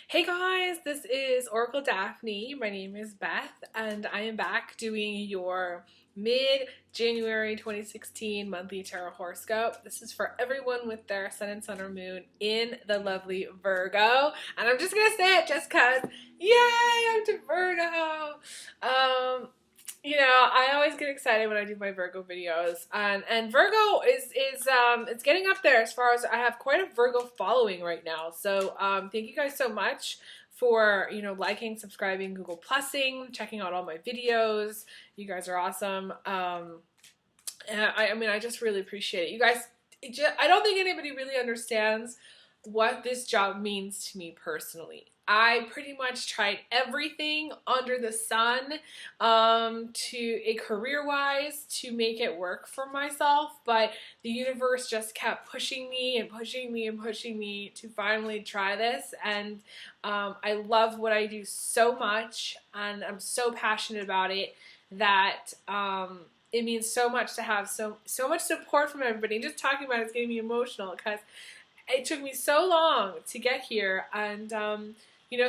Hey guys, this is Oracle Daphne. My name is Beth, and I am back doing your mid-January 2016 monthly tarot horoscope. This is for everyone with their sun, or moon in the lovely Virgo. And I'm just gonna say it just cause, yay, I'm to Virgo. I always get excited when I do my Virgo videos, and Virgo is it's getting up there as far as I have quite a Virgo following right now. So thank you guys so much for liking, subscribing, Google Plusing, checking out all my videos. You guys are awesome. And I mean, I just really appreciate it. You guys, I don't think anybody really understands what this job means to me personally. I pretty much tried everything under the sun career-wise to make it work for myself, but the universe just kept pushing me and pushing me and pushing me to finally try this, and I love what I do so much, and I'm so passionate about it that it means so much to have so much support from everybody. Just talking about it's getting me emotional because it took me so long to get here, and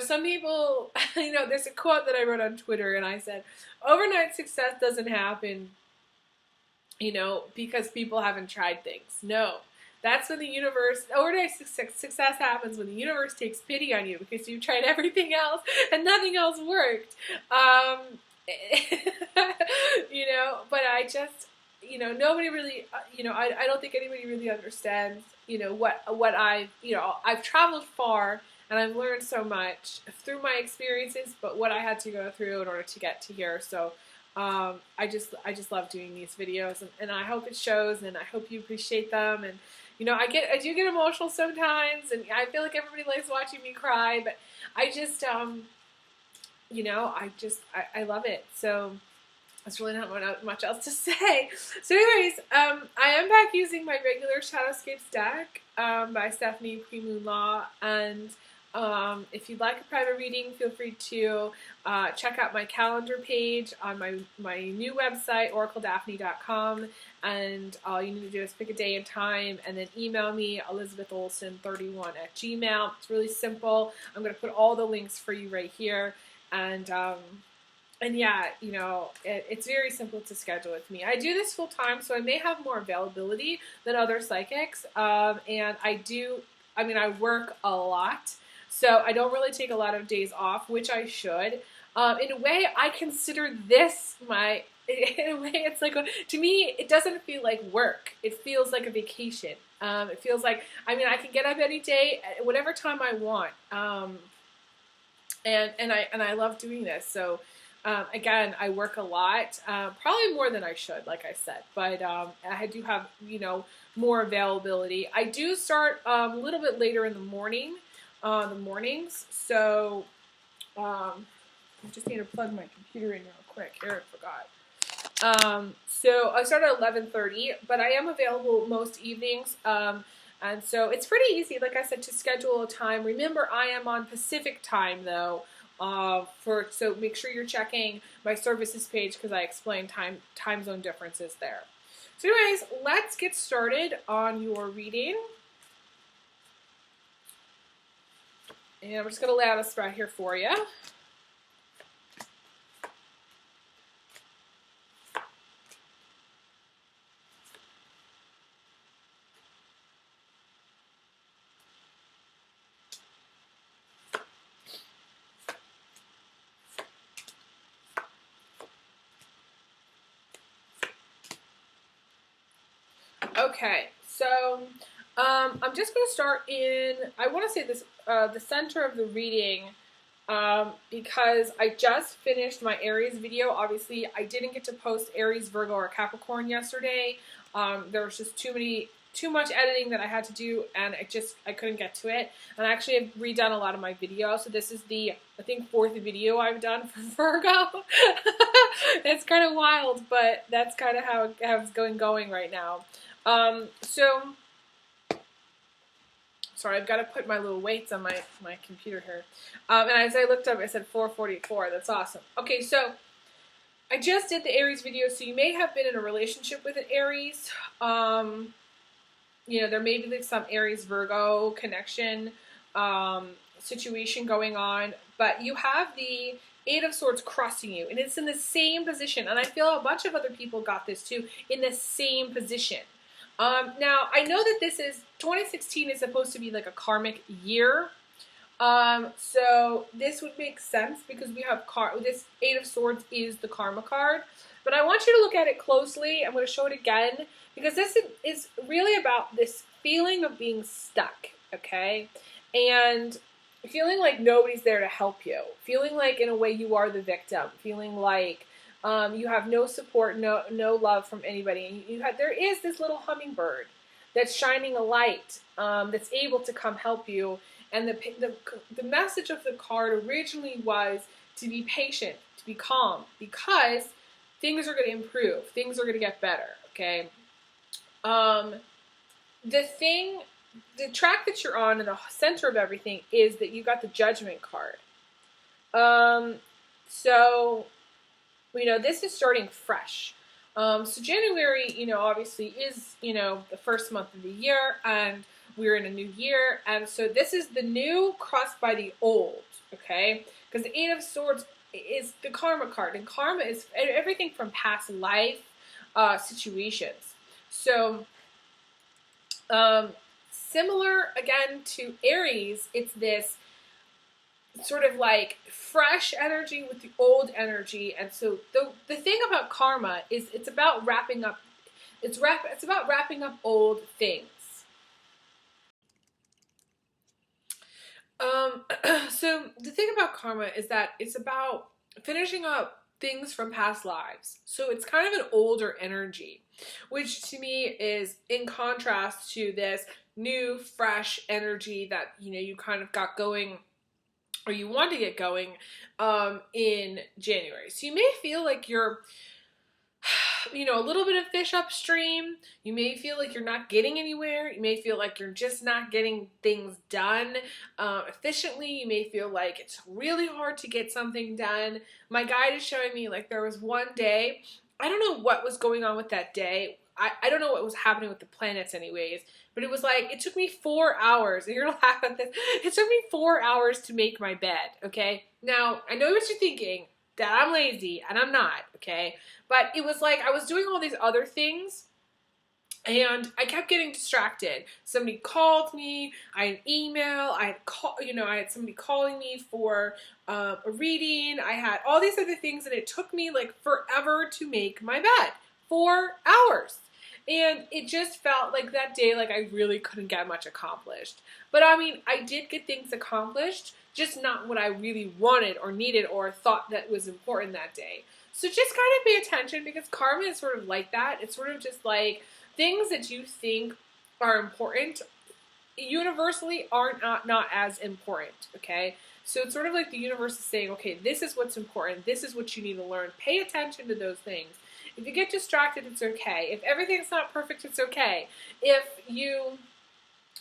some people, there's a quote that I wrote on Twitter, and I said, overnight success doesn't happen, because people haven't tried things. No, that's when the universe, overnight success happens when the universe takes pity on you because you've tried everything else and nothing else worked. But I just, nobody really, I don't think anybody really understands, what I've traveled far and I've learned so much through my experiences, but what I had to go through in order to get to here. So I just love doing these videos, and I hope it shows, and I hope you appreciate them. And I do get emotional sometimes, and I feel like everybody likes watching me cry, but I just I love it. So there's really not much else to say. So anyways, I am back using my regular Shadowscapes deck by Stephanie Pre-Moon Law, and if you'd like a private reading, feel free to check out my calendar page on my new website, oracledaphne.com, and all you need to do is pick a day and time, and then email me, elizabetholson31@gmail. It's really simple. I'm going to put all the links for you right here, and yeah, it's very simple to schedule with me. I do this full time, so I may have more availability than other psychics, and I work a lot. So I don't really take a lot of days off, which I should. In a way, I consider this in a way, it's like, to me, it doesn't feel like work. It feels like a vacation. It feels like, I can get up any day, at whatever time I want. And I love doing this. So, again, I work a lot, probably more than I should, like I said, but I do have, more availability. I do start a little bit later in the mornings, so I just need to plug my computer in real quick. Here, I forgot. So I start at 11:30, but I am available most evenings, and so it's pretty easy, like I said, to schedule a time. Remember, I am on Pacific time, though, so make sure you're checking my services page because I explain time zone differences there. So anyways, let's get started on your reading. And I'm just going to lay out a spread here for you. Okay, so I'm just going to start in, I want to say this, the center of the reading, because I just finished my Aries video. Obviously, I didn't get to post Aries, Virgo, or Capricorn yesterday. There was just too much editing that I had to do, and I couldn't get to it. And I actually have redone a lot of my videos, so this is the, I think, 4th video I've done for Virgo. It's kind of wild, but that's kind of how it's going right now. Sorry, I've got to put my little weights on my computer here. And as I looked up, it said 444. That's awesome. Okay, so I just did the Aries video, so you may have been in a relationship with an Aries. There may be like some Aries-Virgo connection. situation going on, but you have the Eight of Swords crossing you, and it's in the same position. And I feel a bunch of other people got this too, in the same position. Now, I know that this is, 2016 is supposed to be like a karmic year. So this would make sense because we have, this Eight of Swords is the karma card. But I want you to look at it closely. I'm going to show it again because this is really about this feeling of being stuck, okay? And feeling like nobody's there to help you. Feeling like, in a way, you are the victim. Feeling like you have no support, no love from anybody. And there is this little hummingbird that's shining a light, that's able to come help you. And the message of the card originally was to be patient, to be calm, because things are going to improve. Things are going to get better, okay? The track that you're on in the center of everything is that you got the Judgment card. So, this is starting fresh. So January, obviously is, the first month of the year, and we're in a new year, and so this is the new crossed by the old, okay? Because the Eight of Swords is the karma card, and karma is everything from past life situations. So, similar, again, to Aries, it's this sort of like fresh energy with the old energy. And so the thing about karma is it's about wrapping up, it's about wrapping up old things. So the thing about karma is that it's about finishing up things from past lives. So it's kind of an older energy, which to me is in contrast to this new, fresh energy that, you kind of got going, or you want to get going, in January. So you may feel like you're, a little bit of fish upstream. You may feel like you're not getting anywhere. You may feel like you're just not getting things done efficiently. You may feel like it's really hard to get something done. My guide is showing me, like, there was one day, I don't know what was going on with that day. I don't know what was happening with the planets anyways, but it was like, it took me 4 hours, and you're gonna laugh at this, it took me 4 hours to make my bed, okay? Now, I know what you're thinking, that I'm lazy, and I'm not, okay? But it was like I was doing all these other things, and I kept getting distracted. Somebody called me, I had an email, I had somebody calling me for a reading, I had all these other things, and it took me like forever to make my bed. 4 hours. And it just felt like that day, like I really couldn't get much accomplished. But I mean, I did get things accomplished, just not what I really wanted or needed or thought that was important that day. So just kind of pay attention, because karma is sort of like that. It's sort of just like things that you think are important universally are not as important, okay? So it's sort of like the universe is saying, okay, this is what's important. This is what you need to learn. Pay attention to those things. If you get distracted, it's okay. If everything's not perfect, it's okay. If you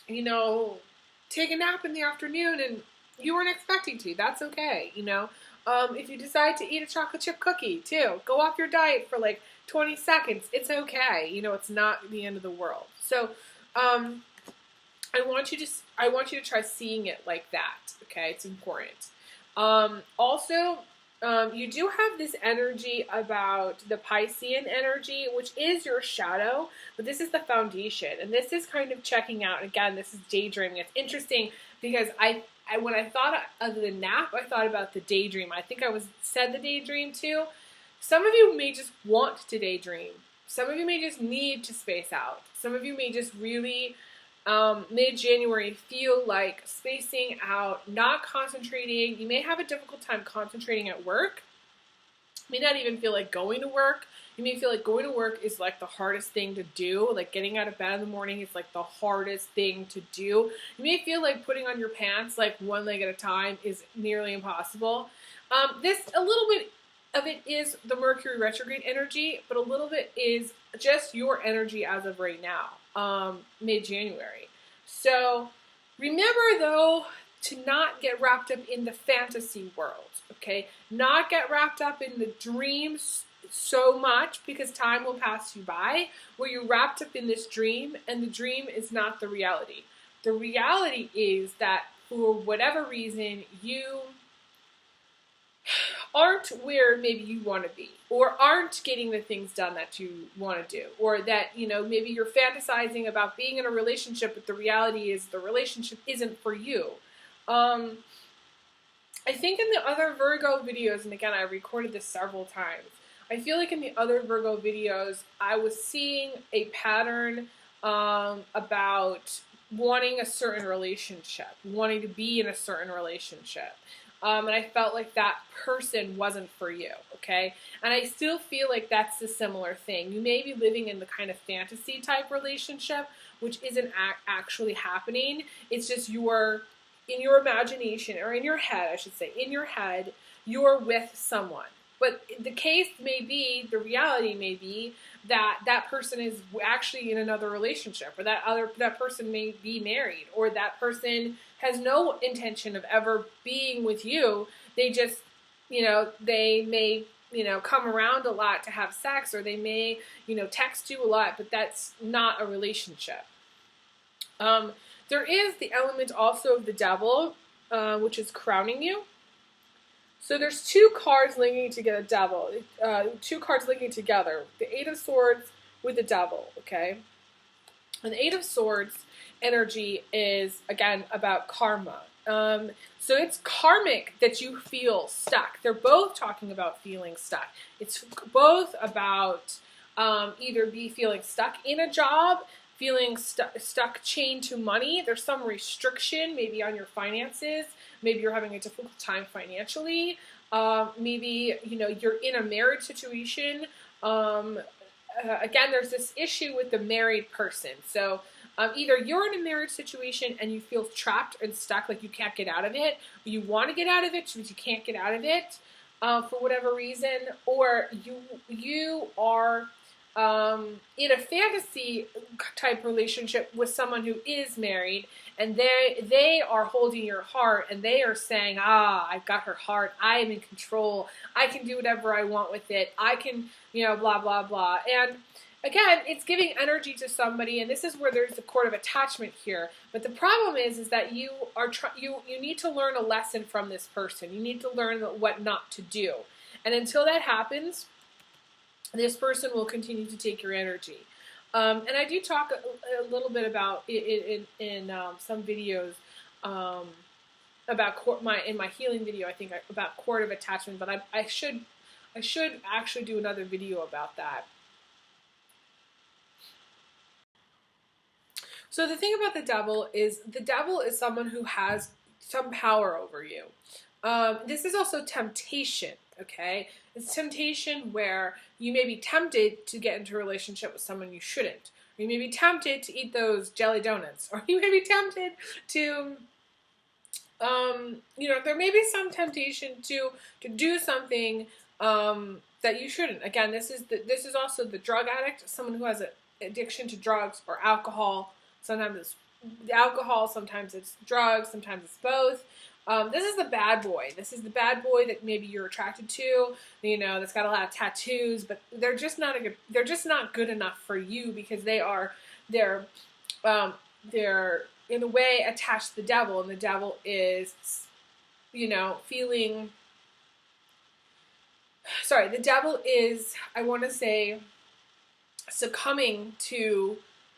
take a nap in the afternoon and you weren't expecting to, that's okay, If you decide to eat a chocolate chip cookie, too, go off your diet for like 20 seconds, it's okay. It's not the end of the world. So, I want you to try seeing it like that, okay? It's important. Also, you do have this energy about the Piscean energy, which is your shadow, but this is the foundation, and this is kind of checking out. Again, this is daydreaming. It's interesting because when I thought of the nap, I thought about the daydream. I think I said the daydream too. Some of you may just want to daydream. Some of you may just need to space out. Some of you may just really mid-January feel like spacing out, not concentrating. You may have a difficult time concentrating at work. You may not even feel like going to work. You may feel like going to work is like the hardest thing to do. Like getting out of bed in the morning is like the hardest thing to do. You may feel like putting on your pants like one leg at a time is nearly impossible. A little bit of it is the Mercury retrograde energy, but a little bit is just your energy as of right now, mid-January. So remember, though, to not get wrapped up in the fantasy world, okay? Not get wrapped up in the dreams so much, because time will pass you by where you're wrapped up in this dream, and the dream is not the reality. The reality is that for whatever reason you aren't where maybe you want to be, or aren't getting the things done that you want to do, or that, maybe you're fantasizing about being in a relationship, but the reality is the relationship isn't for you. I think in the other Virgo videos, and again, I recorded this several times, I feel like in the other Virgo videos, I was seeing a pattern about wanting a certain relationship, wanting to be in a certain relationship. And I felt like that person wasn't for you, okay? And I still feel like that's a similar thing. You may be living in the kind of fantasy type relationship, which isn't actually happening. It's just in your imagination, or in your head, I should say, in your head, you're with someone. But the case may be, the reality may be, that that person is actually in another relationship, or that person may be married, or that person has no intention of ever being with you. They just, they may, come around a lot to have sex, or they may, text you a lot, but that's not a relationship. There is the element also of the devil, which is crowning you. So there's two cards linking together, two cards linking together, the Eight of Swords with the Devil, okay? And the Eight of Swords energy is, again, about karma. So it's karmic that you feel stuck. They're both talking about feeling stuck. It's both about either feeling stuck in a job, feeling stuck chained to money. There's some restriction maybe on your finances. Maybe you're having a difficult time financially. Maybe, you're in a marriage situation. Again, there's this issue with the married person. So either you're in a marriage situation and you feel trapped and stuck, like you can't get out of it, or you want to get out of it, but you can't get out of it for whatever reason, or you are in a fantasy type relationship with someone who is married, and they are holding your heart, and they are saying, I've got her heart, I am in control, I can do whatever I want with it, I can, blah, blah, blah. And again, it's giving energy to somebody, and this is where there's a cord of attachment here. But the problem is that you need to learn a lesson from this person. You need to learn what not to do. And until that happens, this person will continue to take your energy. And I do talk a little bit about in some videos about in my healing video, I think, about cord of attachment. But I should actually do another video about that. So the thing about the devil is someone who has some power over you. This is also temptation, okay? It's temptation where you may be tempted to get into a relationship with someone you shouldn't. Or you may be tempted to eat those jelly donuts. Or you may be tempted to, there may be some temptation to do something that you shouldn't. Again, this is also the drug addict, someone who has an addiction to drugs or alcohol. Sometimes it's alcohol, sometimes it's drugs, sometimes it's both. This is the bad boy. This is the bad boy that maybe you're attracted to, that's got a lot of tattoos, but they're just not good enough for you, because they're in a way attached to the devil, and the devil is, the devil is, I want to say, succumbing to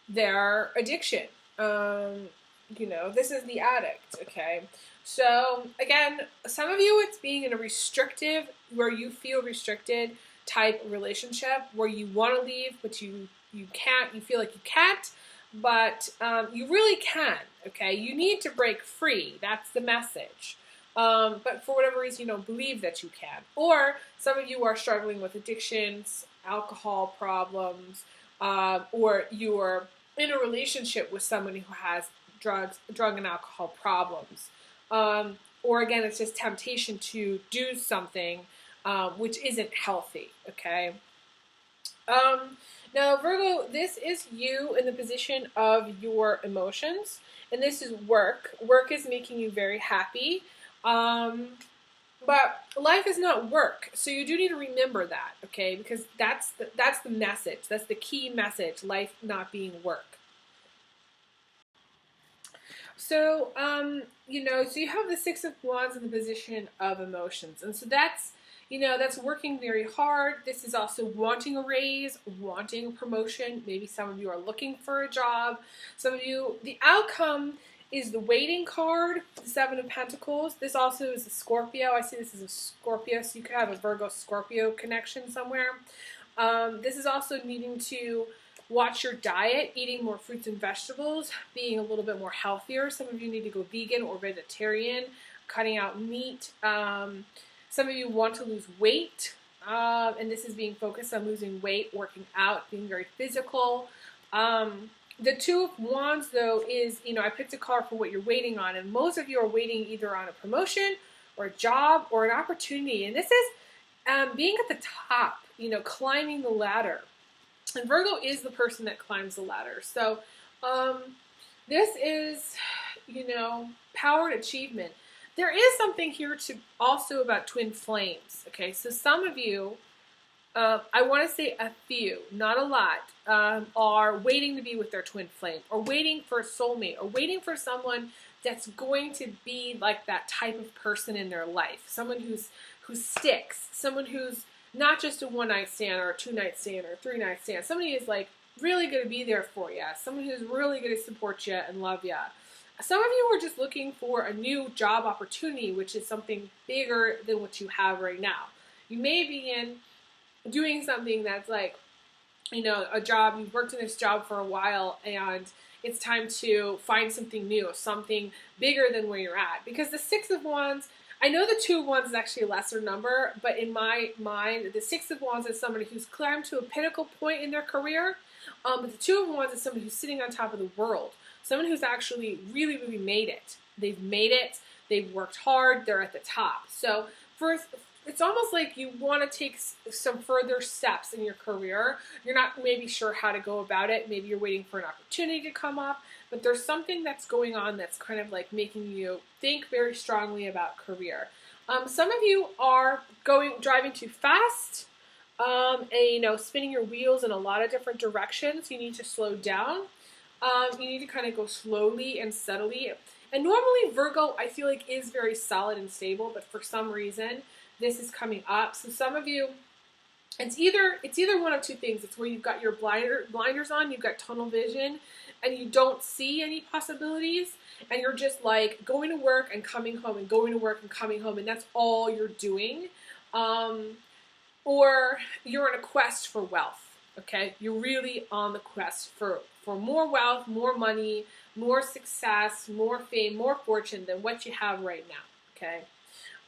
their addiction. This is the addict, okay? So, again, some of you, it's being in a restrictive, where you feel restricted type relationship, where you want to leave, but you can't, you feel like you can't, but you really can, okay? You need to break free. That's the message. But for whatever reason, you don't believe that you can. Or some of you are struggling with addictions, alcohol problems, or you're in a relationship with someone who has drug and alcohol problems. Or again, it's just temptation to do something which isn't healthy, okay? Now, Virgo, this is you in the position of your emotions, and this is work. Work is making you very happy, but life is not work, so you do need to remember that, okay? Because that's the message. That's the key message, life not being work. So, so you have the Six of Wands in the position of emotions. And so that's, that's working very hard. This is also wanting a raise, wanting a promotion. Maybe some of you are looking for a job. Some of you, the outcome is the waiting card, the Seven of Pentacles. This also is a Scorpio. I see this as a Scorpio, so you could have a Virgo-Scorpio connection somewhere. This is also needing to watch your diet, eating more fruits and vegetables, being a little bit more healthier. Some of you need to go vegan or vegetarian, cutting out meat. Some of you want to lose weight, and this is being focused on losing weight, working out, being very physical. The Two of Wands, though, is, I picked a card for what you're waiting on, and most of you are waiting either on a promotion or a job or an opportunity, and this is being at the top, climbing the ladder. And Virgo is the person that climbs the ladder. So this is, powered achievement. There is something here to also about twin flames. Okay, so some of you, I want to say a few, not a lot, are waiting to be with their twin flame, or waiting for a soulmate, or waiting for someone that's going to be like that type of person in their life. Someone who sticks, someone who's not just a one-night stand or a two-night stand or a three-night stand. Somebody is like really going to be there for you. Someone who's really going to support you and love you. Some of you are just looking for a new job opportunity, which is something bigger than what you have right now. You may be doing something that's like, a job. You've worked in this job for a while and it's time to find something new, something bigger than where you're at. Because the Six of Wands, I know the Two of Wands is actually a lesser number, but in my mind, the Six of Wands is somebody who's climbed to a pinnacle point in their career. But the Two of Wands is somebody who's sitting on top of the world. Someone who's actually really, really made it. They've made it. They've worked hard. They're at the top. So it's almost like you want to take some further steps in your career. You're not maybe sure how to go about it. Maybe you're waiting for an opportunity to come up. But there's something that's going on that's kind of like making you think very strongly about career. Some of you are driving too fast, and spinning your wheels in a lot of different directions. You need to slow down. You need to kind of go slowly and steadily. And normally Virgo, I feel like, is very solid and stable, but for some reason this is coming up. So some of you, it's either one of two things. It's where you've got your blinders on, you've got tunnel vision, and you don't see any possibilities, and you're just like going to work and coming home and going to work and coming home, and that's all you're doing. Or you're on a quest for wealth, okay? You're really on the quest for more wealth, more money, more success, more fame, more fortune than what you have right now, okay?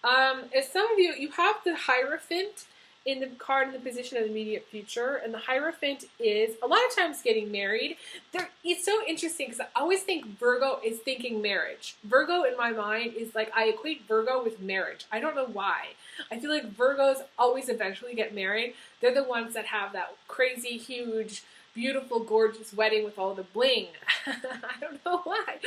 As some of you have the Hierophant in the card in the position of the immediate future, and the Hierophant is a lot of times getting married. It's so interesting because I always think Virgo is thinking marriage. Virgo in my mind is like, I equate Virgo with marriage. I don't know why. I feel like Virgos always eventually get married. They're the ones that have that crazy, huge, beautiful, gorgeous wedding with all the bling. I don't know why.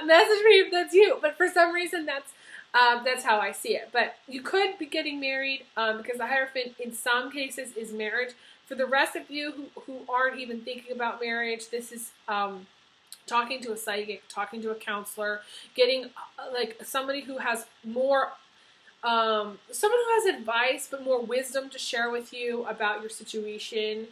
Message me if that's you. But for some reason, that's how I see it. But you could be getting married because the Hierophant in some cases is marriage. For the rest of you who aren't even thinking about marriage, this is talking to a psychic, talking to a counselor, getting like somebody who has more, someone who has advice but more wisdom to share with you about your situation.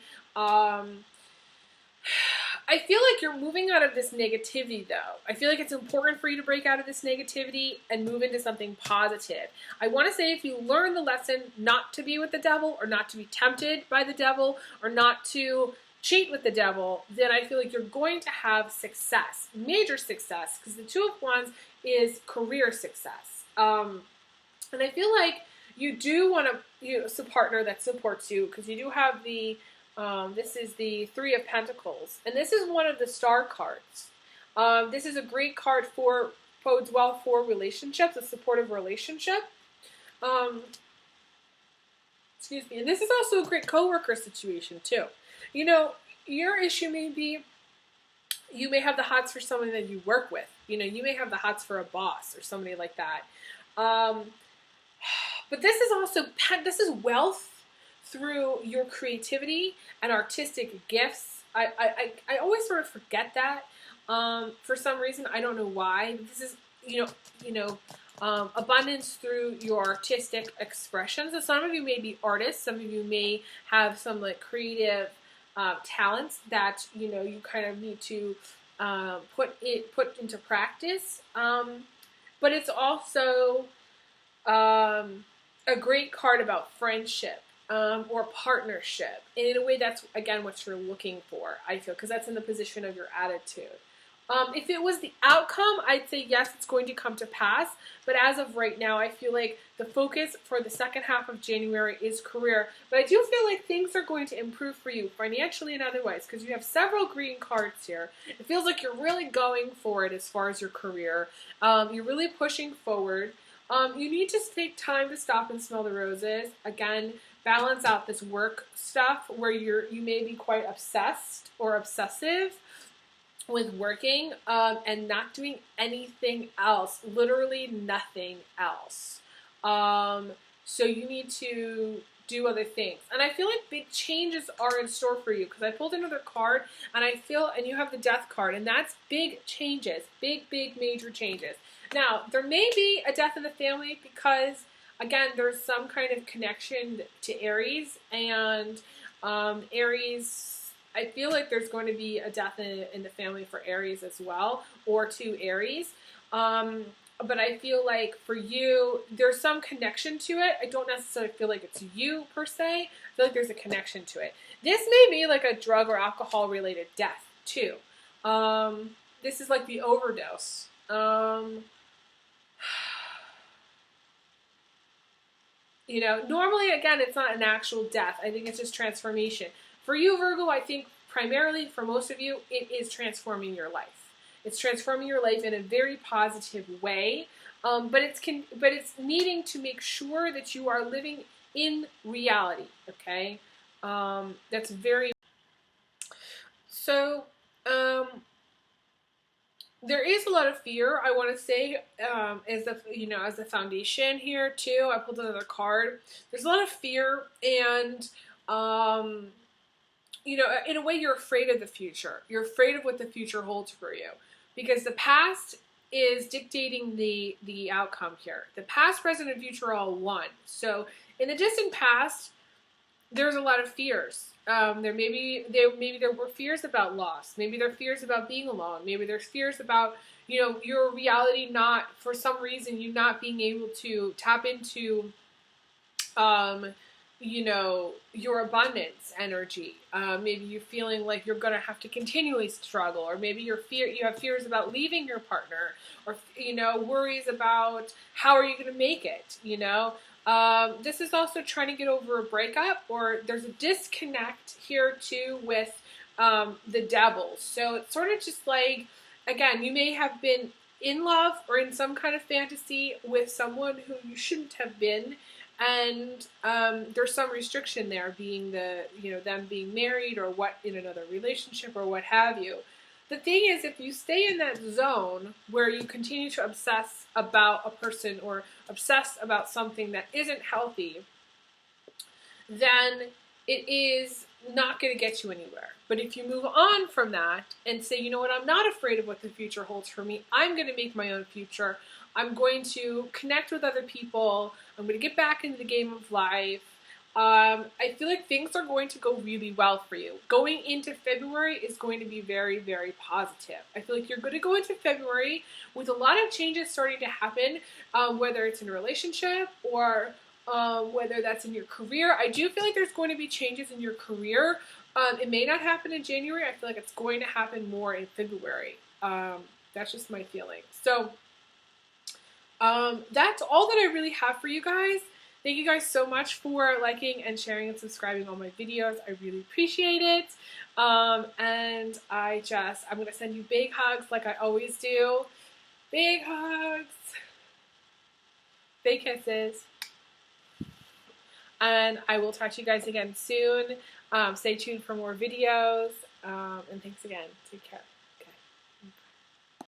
I feel like you're moving out of this negativity, though. I feel like it's important for you to break out of this negativity and move into something positive. I want to say if you learn the lesson not to be with the devil, or not to be tempted by the devil, or not to cheat with the devil, then I feel like you're going to have success, major success, because the Two of Wands is career success. And I feel like you do want a partner that supports you, because you do have the this is the Three of Pentacles, and this is one of the star cards. This is a great card bodes well for relationships, a supportive relationship. Excuse me. And this is also a great coworker situation too. Your issue may be you may have the hots for someone that you work with. You may have the hots for a boss or somebody like that. But this is also wealth through your creativity and artistic gifts. I always sort of forget that. For some reason, I don't know why. This is, abundance through your artistic expression. So some of you may be artists. Some of you may have some like creative talents that you kind of need to put into practice. But it's also a great card about friendship or partnership. And in a way, that's, again, what you're looking for, I feel, because that's in the position of your attitude. If it was the outcome, I'd say yes, it's going to come to pass. But as of right now, I feel like the focus for the second half of January is career. But I do feel like things are going to improve for you financially and otherwise, because you have several green cards here. It feels like you're really going for it as far as your career. You're really pushing forward. You need to take time to stop and smell the roses. Again, balance out this work stuff where you may be quite obsessed or obsessive with working and not doing anything else, literally nothing else. So you need to do other things. And I feel like big changes are in store for you, because I pulled another card and and you have the Death card, and that's big changes, big major changes. Now, there may be a death in the family because, again, there's some kind of connection to Aries, and Aries, I feel like there's going to be a death in the family for Aries as well, or to Aries. But I feel like for you, there's some connection to it. I don't necessarily feel like it's you per se. I feel like there's a connection to it. This may be like a drug or alcohol related death too. This is like the overdose. Normally, again, it's not an actual death. I think it's just transformation. For you, Virgo, I think primarily for most of you, it is transforming your life. It's transforming your life in a very positive way, but it's needing to make sure that you are living in reality. Okay, that's very. So, there is a lot of fear, I want to say, as a foundation here too. I pulled another card. There's a lot of fear, and in a way, you're afraid of the future. You're afraid of what the future holds for you, because the past is dictating the outcome here. The past, present, and future are all one. So in the distant past, there's a lot of fears. Maybe there were fears about loss. Maybe there are fears about being alone. Maybe there's fears about your reality not, for some reason, you not being able to tap into your abundance energy. Maybe you're feeling like you're going to have to continually struggle, or maybe you have fears about leaving your partner, or worries about how are you going to make it. This is also trying to get over a breakup, or there's a disconnect here too with the Devil. So it's sort of just like, again, you may have been in love or in some kind of fantasy with someone who you shouldn't have been, and there's some restriction there, being them being married or what in another relationship or what have you. The thing is, if you stay in that zone where you continue to obsess about a person or obsess about something that isn't healthy, then it is not going to get you anywhere. But if you move on from that and say, you know what, I'm not afraid of what the future holds for me. I'm going to make my own future. I'm going to connect with other people. I'm going to get back into the game of life. I feel like things are going to go really well for you. Going into February is going to be very, very positive. I feel like you're going to go into February with a lot of changes starting to happen, whether it's in a relationship or whether that's in your career. I do feel like there's going to be changes in your career. It may not happen in January. I feel like it's going to happen more in February. That's just my feeling. So that's all that I really have for you guys. Thank you guys so much for liking and sharing and subscribing on my videos. I really appreciate it. And I'm going to send you big hugs like I always do. Big hugs. Big kisses. And I will talk to you guys again soon. Stay tuned for more videos. And thanks again. Take care.